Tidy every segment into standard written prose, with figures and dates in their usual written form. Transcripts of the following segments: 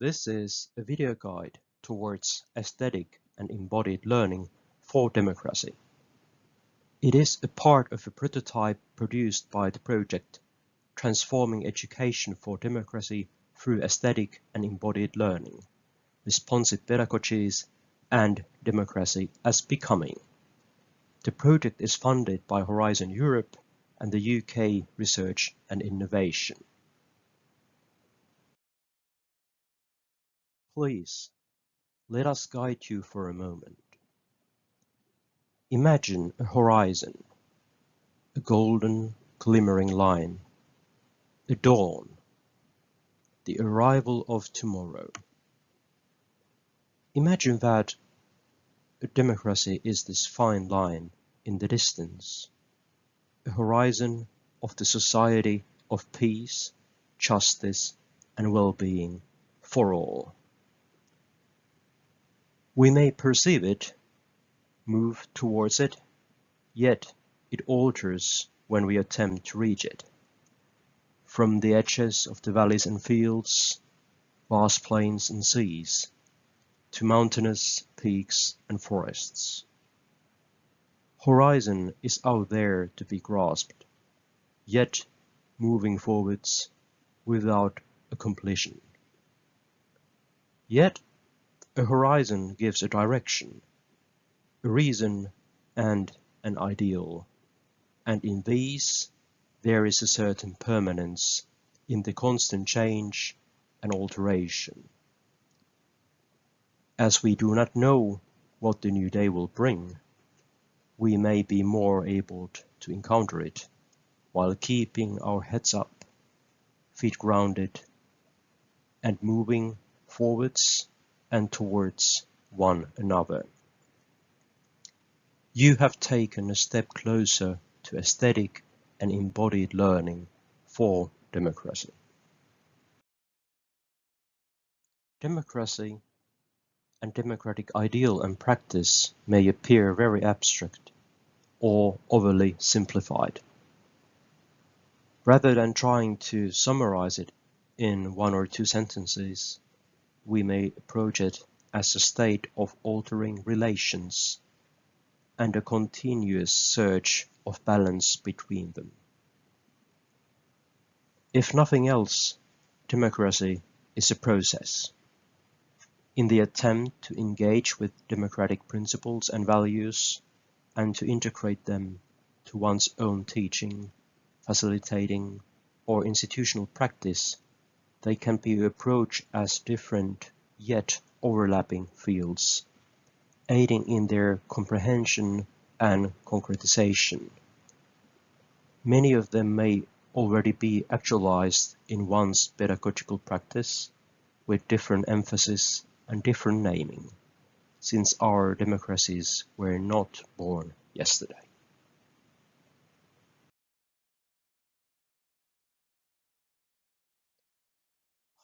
This is a video guide towards aesthetic and embodied learning for democracy. It is a part of a prototype produced by the project Transforming Education for Democracy through Aesthetic and Embodied Learning, Responsive Pedagogies and Democracy-as-becoming. The project is funded by Horizon Europe and the UK Research and Innovation. Please, let us guide you for a moment. Imagine a horizon, a golden, glimmering line, a dawn, the arrival of tomorrow. Imagine that a democracy is this fine line in the distance, a horizon of the society of peace, justice, and well-being for all. We may perceive it, move towards it, yet it alters when we attempt to reach it. From the edges of the valleys and fields, vast plains and seas, to mountainous peaks and forests. Horizon is out there to be grasped, yet moving forwards without a completion. Yet a horizon gives a direction, a reason and an ideal, and in these there is a certain permanence in the constant change and alteration. As we do not know what the new day will bring, we may be more able to encounter it while keeping our heads up, feet grounded, and moving forwards and towards one another. You have taken a step closer to aesthetic and embodied learning for democracy. Democracy and democratic ideal and practice may appear very abstract or overly simplified. Rather than trying to summarize it in one or two sentences, we may approach it as a state of altering relations and a continuous search of balance between them. If nothing else, democracy is a process. In the attempt to engage with democratic principles and values and to integrate them to one's own teaching, facilitating, or institutional practice, they can be approached as different yet overlapping fields, aiding in their comprehension and concretization. Many of them may already be actualized in one's pedagogical practice with different emphasis and different naming, since our democracies were not born yesterday.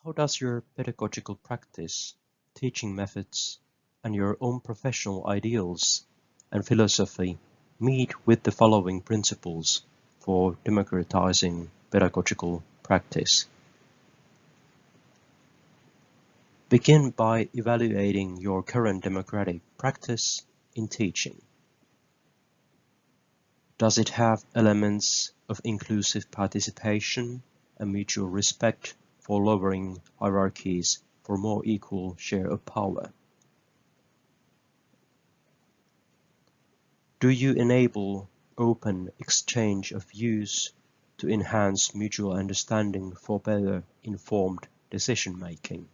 How does your pedagogical practice, teaching methods, and your own professional ideals and philosophy meet with the following principles for democratizing pedagogical practice? Begin by evaluating your current democratic practice in teaching. Does it have elements of inclusive participation and mutual respect for lowering hierarchies for more equal share of power? Do you enable open exchange of views to enhance mutual understanding for better informed decision-making?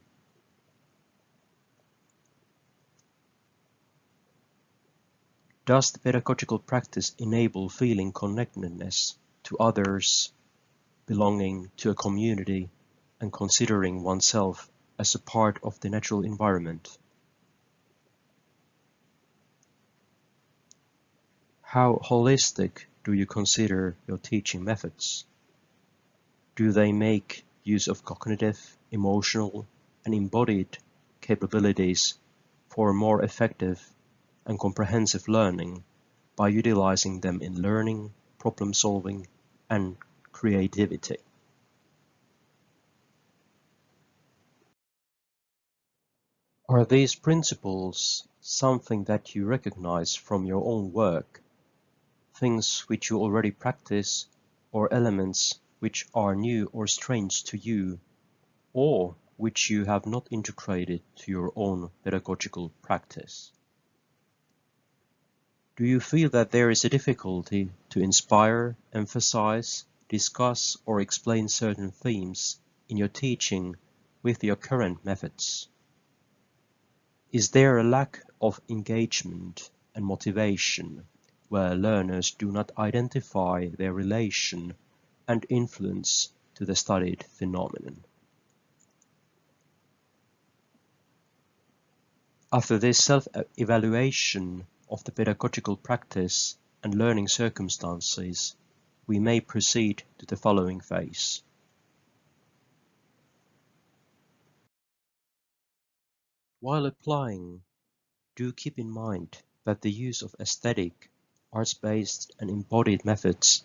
Does the pedagogical practice enable feeling connectedness to others, belonging to a community, and considering oneself as a part of the natural environment? How holistic do you consider your teaching methods? Do they make use of cognitive, emotional, and embodied capabilities for more effective and comprehensive learning by utilizing them in learning, problem solving, and creativity? Are these principles something that you recognize from your own work, things which you already practice, or elements which are new or strange to you, or which you have not integrated to your own pedagogical practice? Do you feel that there is a difficulty to inspire, emphasize, discuss, or explain certain themes in your teaching with your current methods? Is there a lack of engagement and motivation where learners do not identify their relation and influence to the studied phenomenon? After this self-evaluation of the pedagogical practice and learning circumstances, we may proceed to the following phase. While applying, do keep in mind that the use of aesthetic, arts-based and embodied methods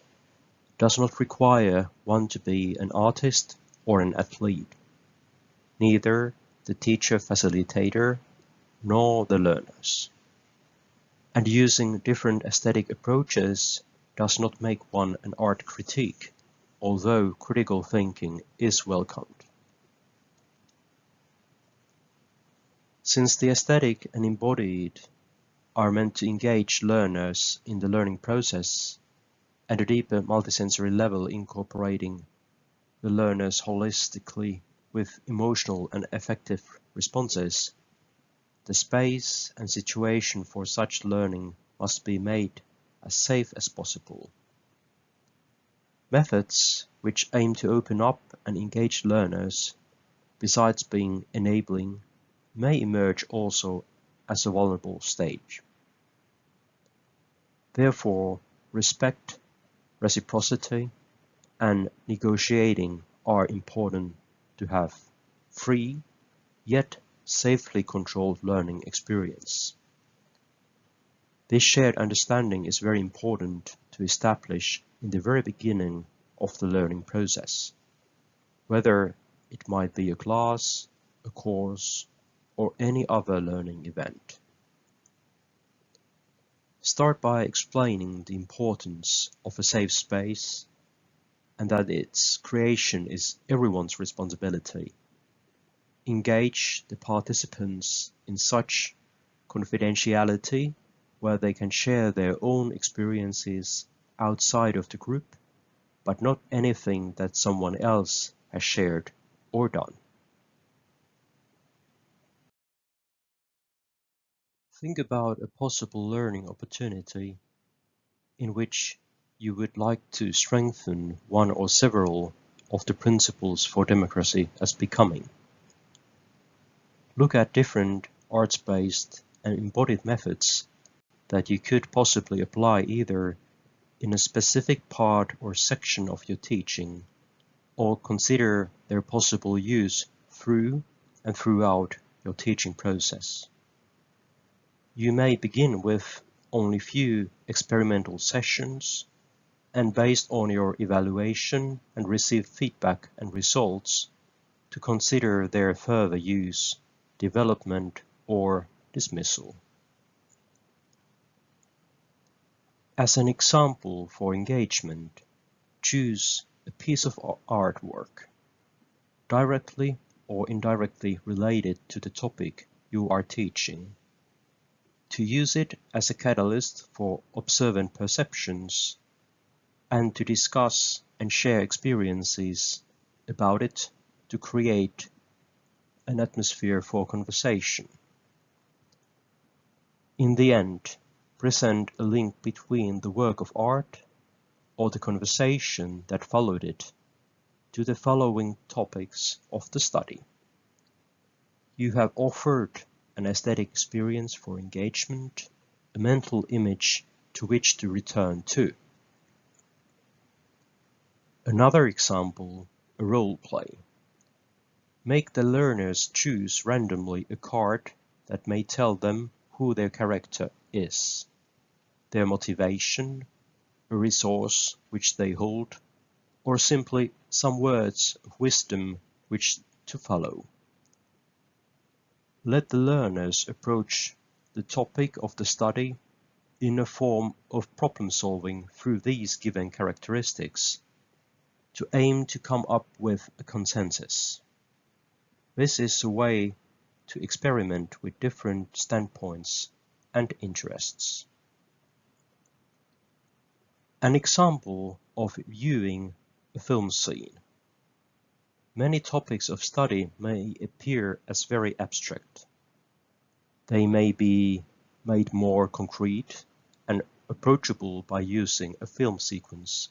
does not require one to be an artist or an athlete, neither the teacher-facilitator nor the learners. And using different aesthetic approaches does not make one an art critique, although critical thinking is welcomed. Since the aesthetic and embodied are meant to engage learners in the learning process at a deeper multisensory level, incorporating the learners holistically with emotional and affective responses, the space and situation for such learning must be made as safe as possible. Methods which aim to open up and engage learners, besides being enabling, may emerge also as a vulnerable stage. Therefore, respect, reciprocity, and negotiating are important to have free, yet safely controlled learning experience. This shared understanding is very important to establish in the very beginning of the learning process, whether it might be a class, a course, or any other learning event. Start by explaining the importance of a safe space and that its creation is everyone's responsibility. Engage the participants in such confidentiality where they can share their own experiences outside of the group, but not anything that someone else has shared or done. Think about a possible learning opportunity in which you would like to strengthen one or several of the principles for democracy as becoming. Look at different arts-based and embodied methods that you could possibly apply either in a specific part or section of your teaching, or consider their possible use through and throughout your teaching process. You may begin with only few experimental sessions, and based on your evaluation and receive feedback and results, to consider their further use, development, or dismissal. As an example for engagement, choose a piece of artwork, directly or indirectly related to the topic you are teaching, to use it as a catalyst for observant perceptions, and to discuss and share experiences about it to create an atmosphere for conversation. In the end, present a link between the work of art or the conversation that followed it to the following topics of the study. You have offered an aesthetic experience for engagement, a mental image to which to return to. Another example, a role play. Make the learners choose randomly a card that may tell them who their character is, their motivation, a resource which they hold, or simply some words of wisdom which to follow. Let the learners approach the topic of the study in a form of problem solving through these given characteristics to aim to come up with a consensus. This is a way to experiment with different standpoints and interests. An example of viewing a film scene. Many topics of study may appear as very abstract. They may be made more concrete and approachable by using a film sequence,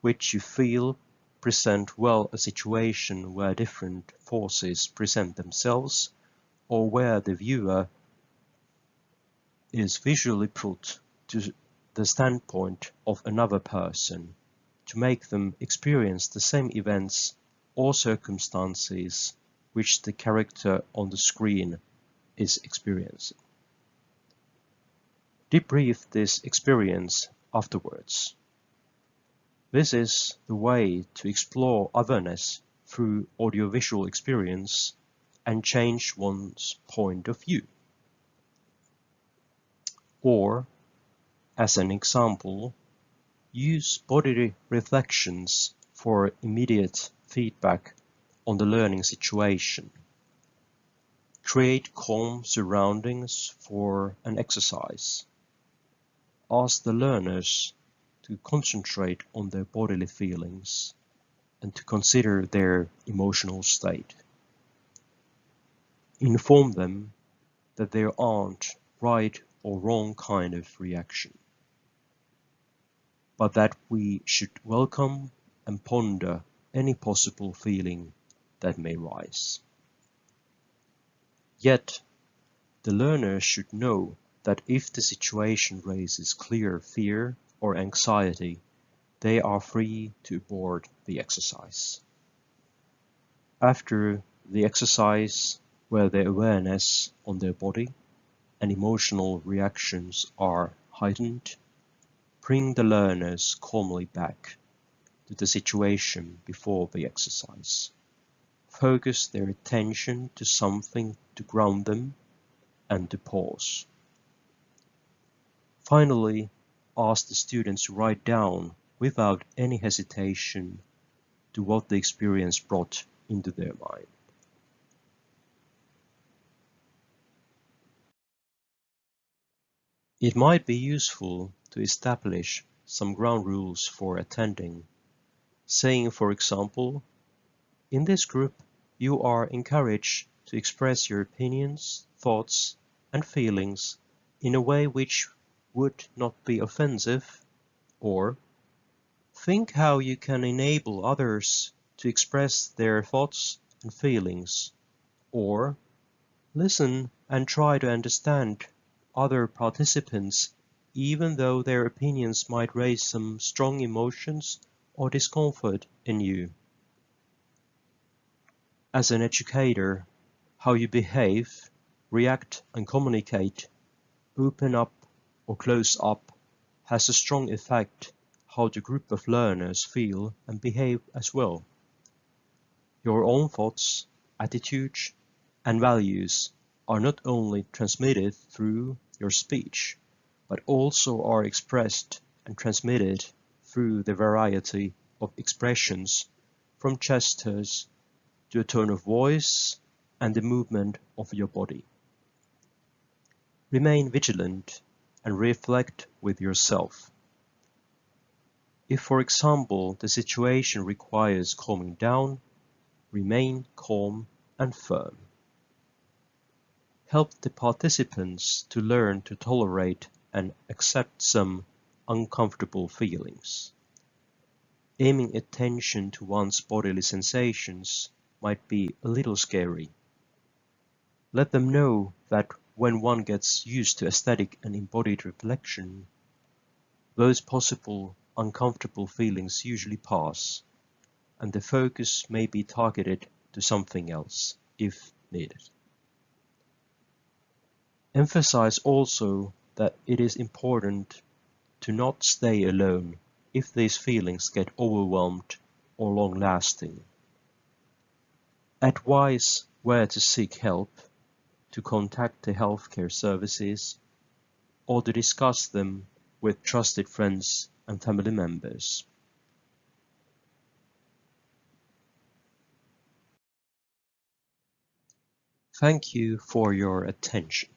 which you feel present well a situation where different forces present themselves, or where the viewer is visually put to the standpoint of another person to make them experience the same events or circumstances which the character on the screen is experiencing. Debrief this experience afterwards. This is the way to explore otherness through audiovisual experience and change one's point of view. Or, as an example, use bodily reflections for immediate feedback on the learning situation. Create calm surroundings for an exercise. Ask the learners to concentrate on their bodily feelings and to consider their emotional state. Inform them that there aren't right or wrong kind of reaction, but that we should welcome and ponder any possible feeling that may rise. Yet, the learner should know that if the situation raises clear fear or anxiety, they are free to abort the exercise. After the exercise, where their awareness on their body and emotional reactions are heightened, bring the learners calmly back to the situation before the exercise. Focus their attention to something to ground them and to pause. Finally, ask the students to write down without any hesitation to what the experience brought into their mind. It might be useful to establish some ground rules for attending, saying, for example, in this group you are encouraged to express your opinions, thoughts, and feelings in a way which would not be offensive, or think how you can enable others to express their thoughts and feelings, or listen and try to understand other participants even though their opinions might raise some strong emotions or discomfort in you. As an educator, how you behave, react and communicate, open up or close up, has a strong effect how the group of learners feel and behave as well. Your own thoughts, attitudes, and values are not only transmitted through your speech, but also are expressed and transmitted through the variety of expressions, from gestures to a tone of voice and the movement of your body. Remain vigilant and reflect with yourself. If, for example, the situation requires calming down, remain calm and firm. Help the participants to learn to tolerate and accept some uncomfortable feelings. Aiming attention to one's bodily sensations might be a little scary. Let them know that when one gets used to aesthetic and embodied reflection, those possible uncomfortable feelings usually pass, and the focus may be targeted to something else if needed. Emphasize also that it is important to not stay alone if these feelings get overwhelmed or long-lasting. Advise where to seek help, to contact the healthcare services, or to discuss them with trusted friends and family members. Thank you for your attention.